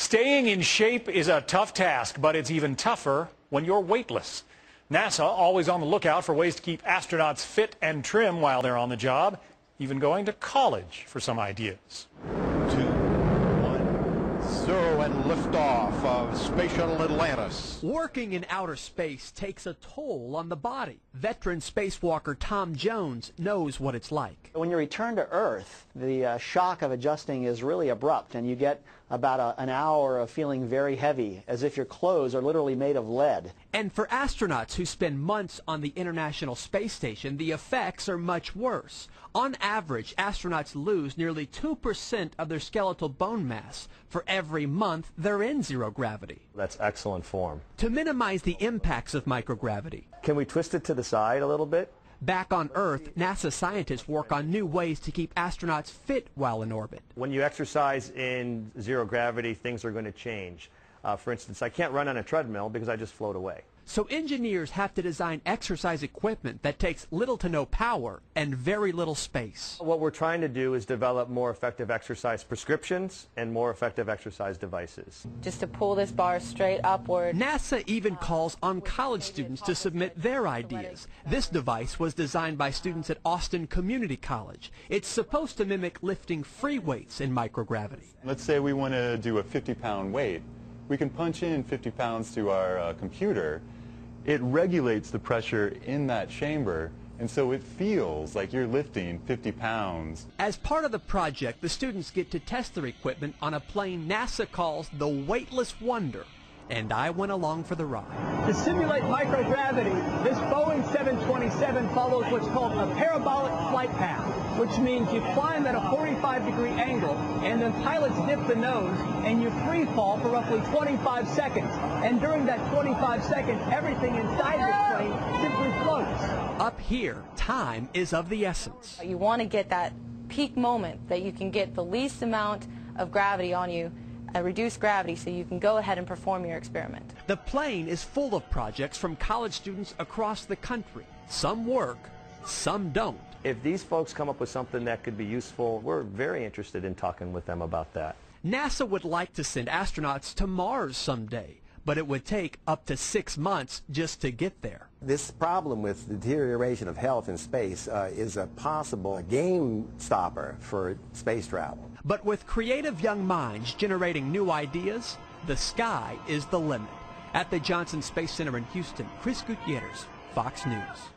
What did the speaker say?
Staying in shape is a tough task, but it's even tougher when you're weightless. NASA always on the lookout for ways to keep astronauts fit and trim while they're on the job, even going to college for some ideas. 2, 1, 0, and liftoff of Space Shuttle Atlantis. Working in outer space takes a toll on the body. Veteran spacewalker Tom Jones knows what it's like. When you return to Earth, the shock of adjusting is really abrupt, and you get about an hour of feeling very heavy, as if your clothes are literally made of lead. And for astronauts who spend months on the International Space Station, the effects are much worse. On average, astronauts lose nearly 2% of their skeletal bone mass for every month they're in zero gravity. That's excellent form. To minimize the impacts of microgravity. Can we twist it to the side a little bit? Back on Earth, NASA scientists work on new ways to keep astronauts fit while in orbit. When you exercise in zero gravity, things are going to change. For instance, I can't run on a treadmill because I just float away. So engineers have to design exercise equipment that takes little to no power and very little space. What we're trying to do is develop more effective exercise prescriptions and more effective exercise devices. Just to pull this bar straight upward. NASA even calls on college students to submit their ideas. This device was designed by students at Austin Community College. It's supposed to mimic lifting free weights in microgravity. Let's say we want to do a 50-pound weight. We can punch in 50 pounds to our computer. It regulates the pressure in that chamber, and so it feels like you're lifting 50 pounds. As part of the project, the students get to test their equipment on a plane NASA calls the Weightless Wonder, and I went along for the ride. To simulate microgravity, this Boeing 727 follows what's called a parabolic flight path, which means you climb at a 45-degree angle, and then pilots dip the nose, and you free fall for roughly 25 seconds. And during that 25 seconds, everything inside this plane simply floats. Up here, time is of the essence. You want to get that peak moment that you can get the least amount of gravity on you, reduced gravity, so you can go ahead and perform your experiment. The plane is full of projects from college students across the country. Some work, some don't. If these folks come up with something that could be useful, we're very interested in talking with them about that. NASA would like to send astronauts to Mars someday, but it would take up to 6 months just to get there. This problem with deterioration of health in space is a possible game stopper for space travel. But with creative young minds generating new ideas, the sky is the limit. At the Johnson Space Center in Houston, Chris Gutierrez, Fox News.